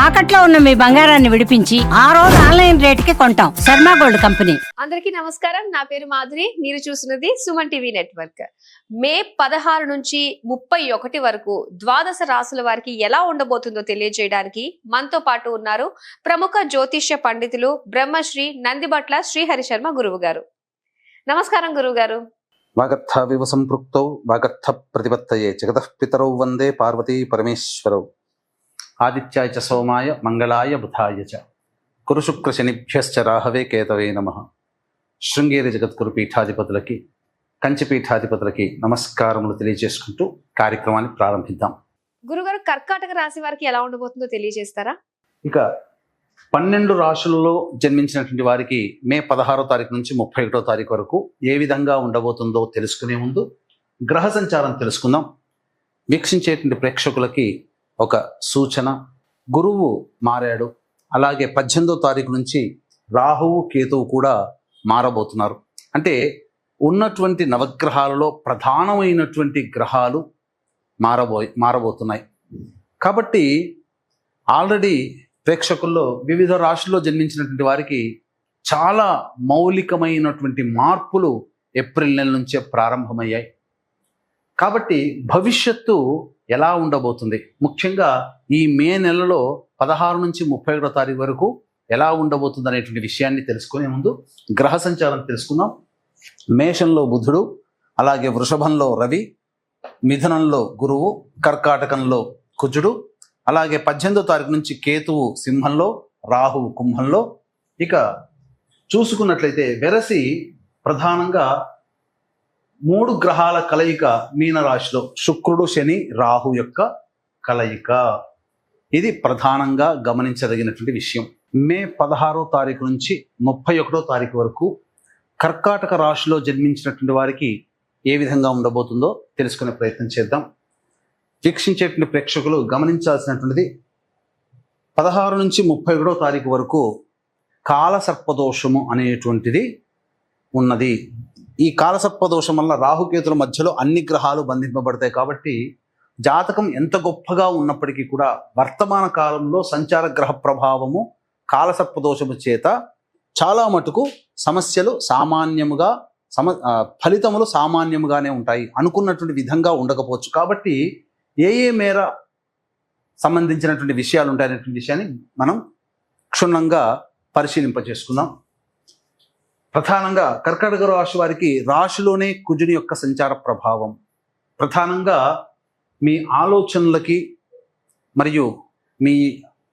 తాకట్లో ఉన్న మీ బంగారాన్ని విడిపించి ఆ రోజు ఆన్లైన్ రేటుకి కొంటాం. Sharma gold company. అందరికీ నమస్కారం. నా పేరు మాధురి. మీరు చూస్తున్నది సుమన్ టీవీ నెట్వర్క్. మే 16 నుంచి 31 వరకు ద్వాదశ రాసుల వారికి ఎలా ఉండబోతుందో తెలియజేయడానికి మనతో పాటు ఉన్నారు ప్రముఖ జ్యోతిష్య పండితులు బ్రహ్మశ్రీ నందిబట్ల శ్రీహరి శర్మ గురువు గారు. నమస్కారం గురువు గారు. వాగర్థావివ సంపృక్తౌ వాగర్థ ప్రతిపత్తయే జగతః పితరౌ వందే పార్వతీ పరమేశ్వరౌ. ఆదిత్యాయ చ సోమాయ మంగళాయ బుధాయ చ గురు శుక్ర శనిభ్యశ్చ రాహవే కేతవే నమః. శృంగేరి జగద్గురు పీఠాధిపతులకి, కంచి పీఠాధిపతులకి నమస్కారములు తెలియజేసుకుంటూ కార్యక్రమాన్ని ప్రారంభిద్దాం. గురుగారు, కర్కాటక రాశి వారికి ఎలా ఉండబోతుందో తెలియజేస్తారా? ఇక 12 రాశులలో జన్మించినటువంటి వారికి మే 16వ తారీఖు నుంచి 31వ తారీఖు వరకు ఏ విధంగా ఉండబోతుందో తెలుసుకునే ముందు గ్రహ సంచారం తెలుసుకుందాం. వీక్షించేటువంటి ప్రేక్షకులకి ఒక సూచన. గురువు మారాడు, అలాగే 18వ తారీఖు నుంచి రాహువు కేతువు కూడా మారబోతున్నారు. అంటే ఉన్నటువంటి నవగ్రహాలలో ప్రధానమైనటువంటి గ్రహాలు మారబోతున్నాయి. కాబట్టి ఆల్రెడీ ప్రేక్షకుల్లో వివిధ రాశుల్లో జన్మించినటువంటి వారికి చాలా మౌలికమైనటువంటి మార్పులు ఏప్రిల్ నెల నుంచే ప్రారంభమయ్యాయి. కాబట్టి భవిష్యత్తు ఎలా ఉండబోతుంది, ముఖ్యంగా ఈ మే నెలలో 16 నుంచి 31వ తారీఖు వరకు ఎలా ఉండబోతుంది అనేటువంటి విషయాన్ని తెలుసుకునే ముందు గ్రహ సంచారం తెలుసుకుందాం. మేషంలో బుధుడు, అలాగే వృషభంలో రవి, మిథునంలో గురువు, కర్కాటకంలో కుజుడు, అలాగే 18వ తారీఖు నుంచి కేతువు సింహంలో, రాహువు కుంభంలో. ఇక చూసుకున్నట్లయితే వెరసి ప్రధానంగా 3 గ్రహాల కలయిక మీనరాశిలో, శుక్రుడు శని రాహు యొక్క కలయిక. ఇది ప్రధానంగా గమనించదగినటువంటి విషయం. మే 16వ తారీఖు నుంచి 31వ తారీఖు వరకు కర్కాటక రాశిలో జన్మించినటువంటి వారికి ఏ విధంగా ఉండబోతుందో తెలుసుకునే ప్రయత్నం చేద్దాం. వీక్షించేటువంటి ప్రేక్షకులు గమనించాల్సినటువంటిది 16 నుంచి 31వ తారీఖు వరకు కాలసర్పదోషము అనేటువంటిది ఉన్నది. ఈ కాలసర్పదోషం వల్ల రాహుకేతుల మధ్యలో అన్ని గ్రహాలు బంధింపబడతాయి. కాబట్టి జాతకం ఎంత గొప్పగా ఉన్నప్పటికీ కూడా వర్తమాన కాలంలో సంచార గ్రహ ప్రభావము కాలసర్పదోషము చేత చాలా మటుకు సమస్యలు సామాన్యముగా ఫలితములు సామాన్యముగానే ఉంటాయి, అనుకున్నటువంటి విధంగా ఉండకపోవచ్చు. కాబట్టి ఏ మేర సంబంధించినటువంటి విషయాలు ఉంటాయనేటువంటి విషయాన్ని మనం క్షుణ్ణంగా పరిశీలింపజేసుకుందాం. ప్రధానంగా కర్కాటక రాశి వారికి రాశిలోనే కుజుని యొక్క సంచార ప్రభావం ప్రధానంగా మీ ఆలోచనలకి మరియు మీ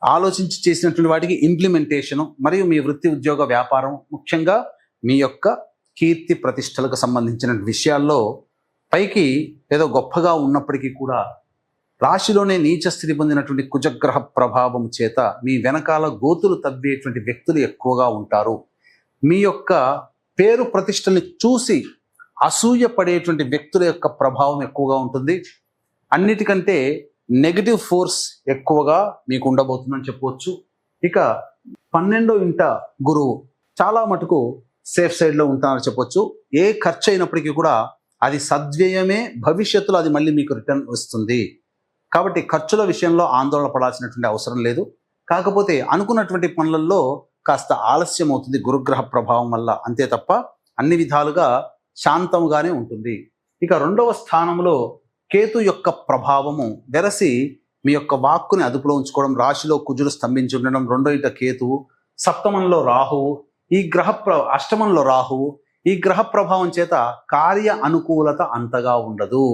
ఆలోచించి చేసినటువంటి వాటికి ఇంప్లిమెంటేషను, మరియు మీ వృత్తి ఉద్యోగ వ్యాపారం, ముఖ్యంగా మీ యొక్క కీర్తి ప్రతిష్టలకు సంబంధించిన విషయాల్లో పైకి ఏదో గొప్పగా ఉన్నప్పటికీ కూడా రాశిలోనే నీచ స్థితి పొందినటువంటి కుజగ్రహ ప్రభావం చేత మీ వెనకాల గోతులు తవ్వేటువంటి వ్యక్తులు ఎక్కువగా ఉంటారు. మీ యొక్క పేరు ప్రతిష్టల్ని చూసి అసూయ పడేటువంటి వ్యక్తుల యొక్క ప్రభావం ఎక్కువగా ఉంటుంది. అన్నిటికంటే నెగటివ్ ఫోర్స్ ఎక్కువగా మీకు ఉండబోతుందని చెప్పవచ్చు. ఇక 12వ ఇంట గురువు చాలా మటుకు సేఫ్ సైడ్లో ఉంటారని చెప్పొచ్చు. ఏ ఖర్చు అయినప్పటికీ కూడా అది సద్వ్యయమే, భవిష్యత్తులో అది మళ్ళీ మీకు రిటర్న్ వస్తుంది. కాబట్టి ఖర్చుల విషయంలో ఆందోళన పడాల్సినటువంటి అవసరం లేదు. కాకపోతే అనుకున్నటువంటి పనులలో కాస్త ఆలస్యం అవుతుంది గురుగ్రహ ప్రభావం వల్ల, అంతే తప్ప అన్ని విధాలుగా శాంతంగానే ఉంటుంది. ఇక 2వ స్థానంలో కేతు యొక్క ప్రభావము వెరసి మీ యొక్క వాక్కుని అదుపులో ఉంచుకోవడం, రాశిలో కుజులు స్తంభించి ఉండడం, 2వ ఇంట కేతువు, సప్తమంలో రాహువు, ఈ అష్టమంలో రాహువు. ఈ గ్రహ ప్రభావం చేత కార్య అనుకూలత అంతగా ఉండదు.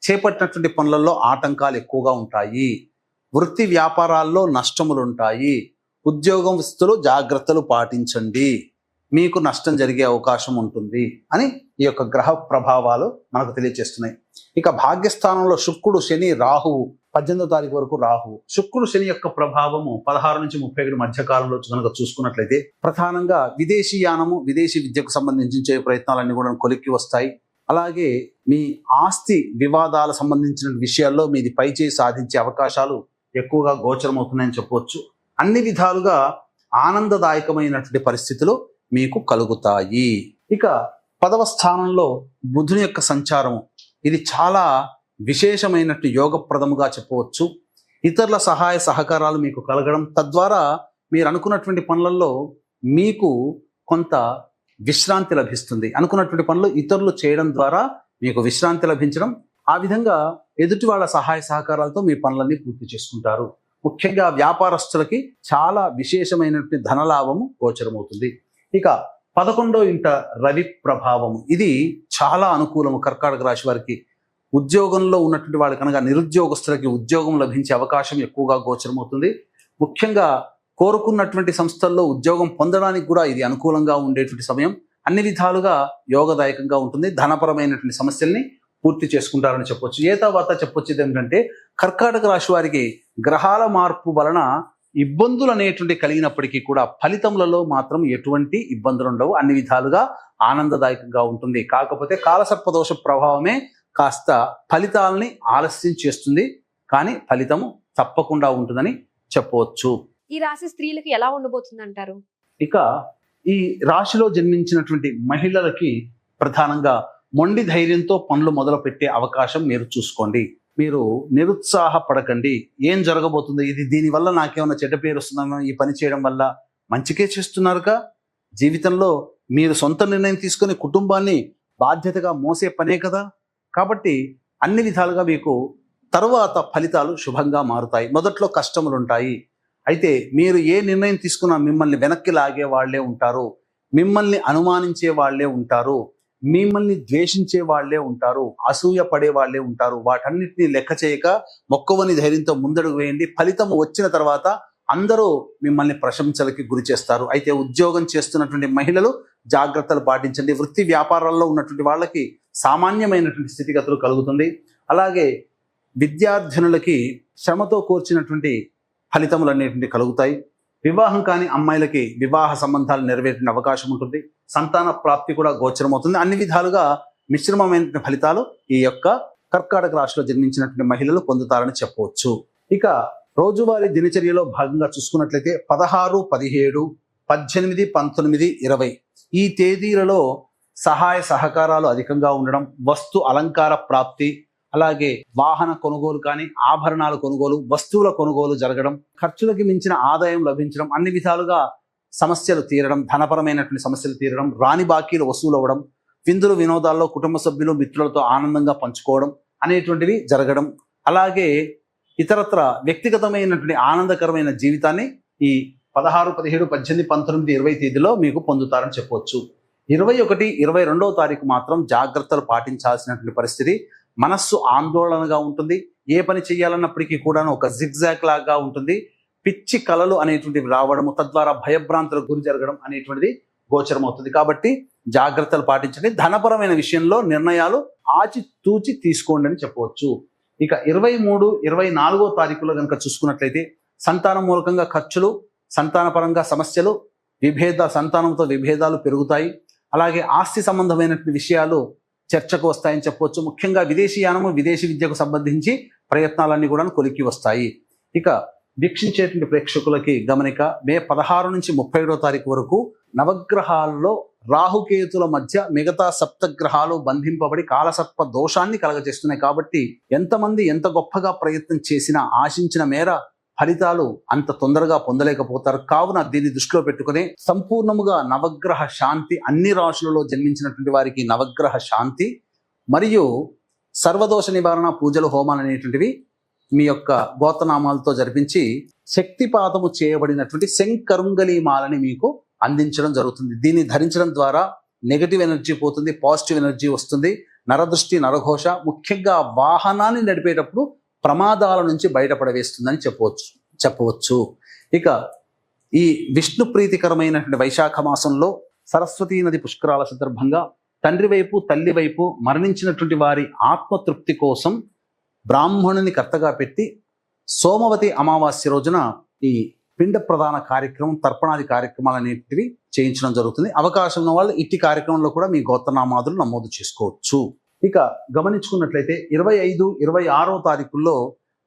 చేపట్టినటువంటి పనులలో ఆటంకాలు ఎక్కువగా ఉంటాయి. వృత్తి వ్యాపారాల్లో నష్టములు ఉంటాయి. ఉద్యోగస్తులు జాగ్రత్తలు పాటించండి, మీకు నష్టం జరిగే అవకాశం ఉంటుంది అని ఈ యొక్క గ్రహ ప్రభావాలు మనకు తెలియజేస్తున్నాయి. ఇక భాగ్యస్థానంలో శుక్రుడు శని రాహువు, 18వ తారీఖు వరకు రాహువు. శుక్రుడు శని యొక్క ప్రభావము 16 నుంచి 31 మధ్య కాలంలో కనుక చూసుకున్నట్లయితే ప్రధానంగా విదేశీ యానము, విదేశీ విద్యకు సంబంధించే ప్రయత్నాలన్నీ కూడా కొలిక్కి వస్తాయి. అలాగే మీ ఆస్తి వివాదాల సంబంధించిన విషయాల్లో మీది పైచేయి సాధించే అవకాశాలు ఎక్కువగా గోచరమవుతున్నాయని చెప్పవచ్చు. అన్ని విధాలుగా ఆనందదాయకమైనటువంటి పరిస్థితులు మీకు కలుగుతాయి. ఇక 10వ స్థానంలో బుధుని యొక్క సంచారము, ఇది చాలా విశేషమైనట్టు యోగప్రదముగా చెప్పవచ్చు. ఇతరుల సహాయ సహకారాలు మీకు కలగడం, తద్వారా మీరు అనుకున్నటువంటి పనులలో మీకు కొంత విశ్రాంతి లభిస్తుంది. అనుకున్నటువంటి పనులు ఇతరులు చేయడం ద్వారా మీకు విశ్రాంతి లభించడం, ఆ విధంగా ఎదుటి వాళ్ళ సహాయ సహకారాలతో మీ పనులన్నీ పూర్తి చేసుకుంటారు. ముఖ్యంగా వ్యాపారస్తులకి చాలా విశేషమైనటువంటి ధనలాభము గోచరమవుతుంది. ఇక 11వ ఇంట రవి ప్రభావము, ఇది చాలా అనుకూలము కర్కాటక రాశి వారికి. ఉద్యోగంలో ఉన్నటువంటి వాళ్ళకి అనగా నిరుద్యోగస్తులకి ఉద్యోగం లభించే అవకాశం ఎక్కువగా గోచరమవుతుంది. ముఖ్యంగా కోరుకున్నటువంటి సంస్థల్లో ఉద్యోగం పొందడానికి కూడా ఇది అనుకూలంగా ఉండేటువంటి సమయం. అన్ని విధాలుగా యోగదాయకంగా ఉంటుంది. ధనపరమైనటువంటి సమస్యల్ని పూర్తి చేసుకుంటారని చెప్పొచ్చు. ఏ తర్వాత చెప్పొచ్చేది ఏంటంటే, కర్కాటక రాశి వారికి గ్రహాల మార్పు వలన ఇబ్బందులు అనేటువంటి కలిగినప్పటికీ కూడా ఫలితములలో మాత్రం ఎటువంటి ఇబ్బందులు ఉండవు. అన్ని విధాలుగా ఆనందదాయకంగా ఉంటుంది. కాకపోతే కాలసర్పదోష ప్రభావమే కాస్త ఫలితాలని ఆలస్యం చేస్తుంది, కానీ ఫలితము తప్పకుండా ఉంటుందని చెప్పవచ్చు. ఈ రాశి స్త్రీలకు ఎలా ఉండబోతుంది అంటారు? ఇక ఈ రాశిలో జన్మించినటువంటి మహిళలకి ప్రధానంగా మొండి ధైర్యంతో పనులు మొదలు పెట్టే అవకాశం మీరు చూసుకోండి. మీరు నిరుత్సాహపడకండి. ఏం జరగబోతుంది, ఇది దీనివల్ల నాకేమైనా చెడ్డ పేరు వస్తుందా, ఈ పని చేయడం వల్ల మంచికే చేస్తున్నారుగా. జీవితంలో మీరు సొంత నిర్ణయం తీసుకొని కుటుంబాన్ని బాధ్యతగా మోసే పనే కదా. కాబట్టి అన్ని విధాలుగా మీకు తరువాత ఫలితాలు శుభంగా మారుతాయి. మొదట్లో కష్టములు ఉంటాయి. అయితే మీరు ఏ నిర్ణయం తీసుకున్నా మిమ్మల్ని వెనక్కి లాగే వాళ్లే ఉంటారు, మిమ్మల్ని అనుమానించే వాళ్లే ఉంటారు, మిమ్మల్ని ద్వేషించే వాళ్లే ఉంటారు, అసూయ పడే వాళ్లే ఉంటారు. వాటన్నిటిని లెక్క చేయక మొక్కవని ధైర్యంతో ముందడుగు వేయండి. ఫలితం వచ్చిన తర్వాత అందరూ మిమ్మల్ని ప్రశంసలకి గురి చేస్తారు. అయితే ఉద్యోగం చేస్తున్నటువంటి మహిళలు జాగ్రత్తలు పాటించండి. వృత్తి వ్యాపారాల్లో ఉన్నటువంటి వాళ్ళకి సామాన్యమైనటువంటి స్థితిగతులు కలుగుతుంది. అలాగే విద్యార్థినులకి శ్రమతో కూర్చున్నటువంటి ఫలితములు అనేటువంటి కలుగుతాయి. వివాహం కాని అమ్మాయిలకి వివాహ సంబంధాలు నెరవేరిన అవకాశం ఉంటుంది. సంతాన ప్రాప్తి కూడా గోచరమవుతుంది. అన్ని విధాలుగా మిశ్రమమైన ఫలితాలు ఈ యొక్క కర్కాటక రాశిలో జన్మించినటువంటి మహిళలు పొందుతారని చెప్పవచ్చు. ఇక రోజువారీ దినచర్యలో భాగంగా చూసుకున్నట్లయితే 16, 17, 18, 19, 20 ఈ తేదీలలో సహాయ సహకారాలు అధికంగా ఉండడం, వస్తు అలంకార ప్రాప్తి, అలాగే వాహన కొనుగోలు కానీ ఆభరణాల కొనుగోలు, వస్తువుల కొనుగోలు జరగడం, ఖర్చులకి మించిన ఆదాయం లభించడం, అన్ని విధాలుగా సమస్యలు తీరడం, ధనపరమైనటువంటి సమస్యలు తీరడం, రాని బాకీలు వసూలు అవ్వడం, విందులు వినోదాల్లో కుటుంబ సభ్యులు మిత్రులతో ఆనందంగా పంచుకోవడం అనేటువంటివి జరగడం, అలాగే ఇతరత్ర వ్యక్తిగతమైనటువంటి ఆనందకరమైన జీవితాన్ని ఈ 16, 17, 18, 19, 20 తేదీలో మీకు పొందుతారని చెప్పవచ్చు. 21, 22వ తారీఖు మాత్రం జాగ్రత్తలు పాటించాల్సినటువంటి పరిస్థితి. మనస్సు ఆందోళనగా ఉంటుంది. ఏ పని చేయాలన్నప్పటికీ కూడా ఒక జిగ్జాగ్ లాగా ఉంటుంది. పిచ్చి కలలు అనేటువంటివి రావడము, తద్వారా భయభ్రాంతులకు గురి జరగడం అనేటువంటిది గోచరం అవుతుంది. కాబట్టి జాగ్రత్తలు పాటించండి. ధనపరమైన విషయంలో నిర్ణయాలు ఆచితూచి తీసుకోండి అని చెప్పవచ్చు. ఇక 23, 24వ తారీఖులో కనుక చూసుకున్నట్లయితే సంతానం మూలకంగా ఖర్చులు, సంతానపరంగా సమస్యలు, సంతానంతో విభేదాలు పెరుగుతాయి. అలాగే ఆస్తి సంబంధమైనటువంటి విషయాలు చర్చకు వస్తాయని చెప్పవచ్చు. ముఖ్యంగా విదేశీయానము, విదేశీ విద్యకు సంబంధించి ప్రయత్నాలన్నీ కూడా కొలిక్కి వస్తాయి. ఇక వీక్షించేటువంటి ప్రేక్షకులకి గమనిక, మే 16 నుంచి 31వ తారీఖు వరకు నవగ్రహాల్లో రాహుకేతుల మధ్య మిగతా సప్తగ్రహాలు బంధింపబడి కాలసర్ప దోషాన్ని కలగజేస్తున్నాయి. కాబట్టి ఎంతమంది ఎంత గొప్పగా ప్రయత్నం చేసినా ఆశించిన మేర ఫలితాలు అంత తొందరగా పొందలేకపోతారు. కావున దీన్ని దృష్టిలో పెట్టుకుని సంపూర్ణముగా నవగ్రహ శాంతి, అన్ని రాశులలో జన్మించినటువంటి వారికి నవగ్రహ శాంతి మరియు సర్వదోష నివారణ పూజలు, హోమాలు అనేటువంటివి మీ యొక్క గోత్రనామాలతో జరిపించి శక్తిపాతము చేయబడినటువంటి శంకరుంగలి మాలని మీకు అందించడం జరుగుతుంది. దీన్ని ధరించడం ద్వారా నెగటివ్ ఎనర్జీ పోతుంది, పాజిటివ్ ఎనర్జీ వస్తుంది. నరదృష్టి, నరఘోష, ముఖ్యంగా వాహనాన్ని నడిపేటప్పుడు ప్రమాదాల నుంచి బయటపడవేస్తుందని చెప్పవచ్చు. ఇక ఈ విష్ణు ప్రీతికరమైనటువంటి వైశాఖ మాసంలో సరస్వతీ నది పుష్కరాల సందర్భంగా తండ్రి వైపు, తల్లి వైపు మరణించినటువంటి వారి ఆత్మతృప్తి కోసం బ్రాహ్మణుని కర్తగా పెట్టి సోమవతి అమావాస్య రోజున ఈ పిండ ప్రధాన కార్యక్రమం, తర్పణాది కార్యక్రమాలు అనేటివి చేయించడం జరుగుతుంది. అవకాశం ఉన్న వాళ్ళు ఇట్టి కార్యక్రమంలో కూడా మీ గోత్రనామాదులు నమోదు చేసుకోవచ్చు. ఇక గమనించుకున్నట్లయితే 25, 26వ తారీఖుల్లో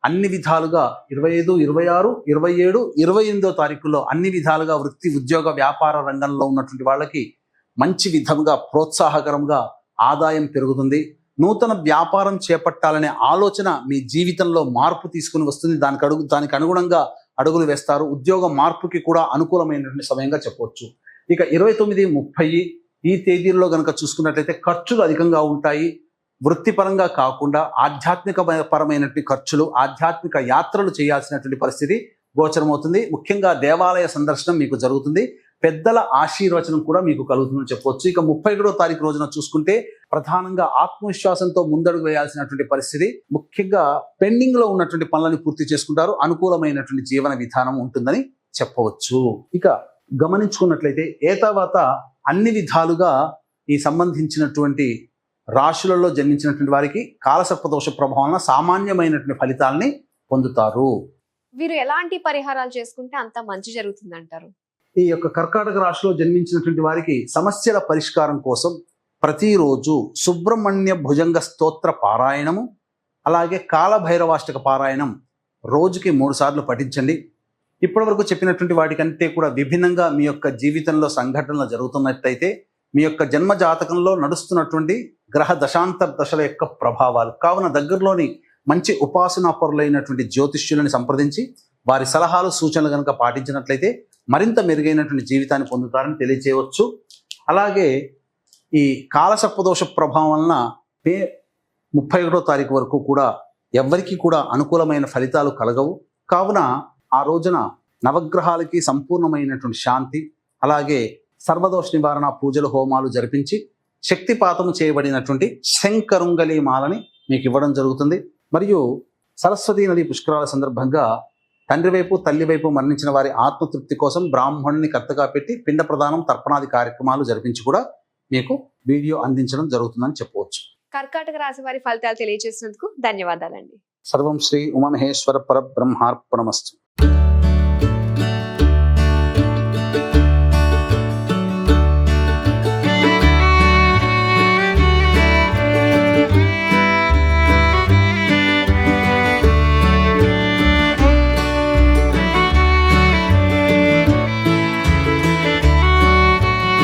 అన్ని విధాలుగా 25, 26, 27, 28వ తారీఖుల్లో అన్ని విధాలుగా వృత్తి, ఉద్యోగ, వ్యాపార రంగంలో ఉన్నటువంటి వాళ్ళకి మంచి విధంగా ప్రోత్సాహకరంగా ఆదాయం పెరుగుతుంది. నూతన వ్యాపారం చేపట్టాలనే ఆలోచన మీ జీవితంలో మార్పు తీసుకుని వస్తుంది. దానికి అనుగుణంగా అడుగులు వేస్తారు. ఉద్యోగ మార్పుకి కూడా అనుకూలమైనటువంటి సమయంగా చెప్పవచ్చు. ఇక 29, 30 ఈ తేదీల్లో కనుక చూసుకున్నట్లయితే ఖర్చులు అధికంగా ఉంటాయి. వృత్తిపరంగా కాకుండా ఆధ్యాత్మిక పరమైనటువంటి ఖర్చులు, ఆధ్యాత్మిక యాత్రలు చేయాల్సినటువంటి పరిస్థితి గోచరమవుతుంది. ముఖ్యంగా దేవాలయ సందర్శనం మీకు జరుగుతుంది. పెద్దల ఆశీర్వచనం కూడా మీకు కలుగుతుందని చెప్పవచ్చు. ఇక 31వ తారీఖు రోజున చూసుకుంటే ప్రధానంగా ఆత్మవిశ్వాసంతో ముందడుగు వేయాల్సినటువంటి పరిస్థితి. ముఖ్యంగా పెండింగ్ లో ఉన్నటువంటి పనులను పూర్తి చేసుకుంటారు. అనుకూలమైనటువంటి జీవన విధానం ఉంటుందని చెప్పవచ్చు. ఇక గమనించుకున్నట్లయితే తర్వాత అన్ని విధాలుగా ఈ సంబంధించినటువంటి రాశులలో జన్మించినటువంటి వారికి కాలసర్పదోష ప్రభావం సామాన్యమైనటువంటి ఫలితాలని పొందుతారు. వీరు ఎలాంటి పరిహారాలు చేసుకుంటే అంత మంచి జరుగుతుంది అంటారు? ఈ యొక్క కర్కాటక రాశిలో జన్మించినటువంటి వారికి సమస్యల పరిష్కారం కోసం ప్రతిరోజు సుబ్రహ్మణ్య భుజంగ స్తోత్ర పారాయణము, అలాగే కాలభైరవాష్టక పారాయణం రోజుకి 3 సార్లు పఠించండి. ఇప్పటివరకు చెప్పినటువంటి వాటికంటే కూడా విభిన్నంగా మీ యొక్క జీవితంలో సంఘటనలు జరుగుతున్నట్టయితే మీ యొక్క జన్మ జాతకంలో నడుస్తున్నటువంటి గ్రహ దశాంతర దశల యొక్క ప్రభావాలు కావున దగ్గరలోని మంచి ఉపాసనా పరులైనటువంటి జ్యోతిష్యులను సంప్రదించి వారి సలహాలు సూచనలు కనుక పాటించినట్లయితే మరింత మెరుగైనటువంటి జీవితాన్ని పొందుతారని తెలియజేయవచ్చు. అలాగే ఈ కాలసర్పదోష ప్రభావం వలన మే 31వ తారీఖు వరకు కూడా ఎవరికి కూడా అనుకూలమైన ఫలితాలు కలగవు. కావున ఆ రోజున నవగ్రహాలకి సంపూర్ణమైనటువంటి శాంతి, అలాగే సర్వదోష నివారణ పూజలు, హోమాలు జరిపించి శక్తిపాతము చేయబడినటువంటి శంకరుంగలి మాలని మీకు ఇవ్వడం జరుగుతుంది. మరియు సరస్వతీ నది పుష్కరాల సందర్భంగా తండ్రి వైపు తల్లి వైపు మరణించిన వారి ఆత్మతృప్తి కోసం బ్రాహ్మణుని కర్తగా పెట్టి పిండ ప్రదానం, తర్పణాది కార్యక్రమాలు జరిపించి కూడా మీకు వీడియో అందించడం జరుగుతుందని చెప్పవచ్చు. కర్కాటక రాశి వారి ఫలితాలు తెలియజేసినందుకు ధన్యవాదాలండి. సర్వం శ్రీ ఉమామహేశ్వర పరబ్రహ్మార్పణమస్తు.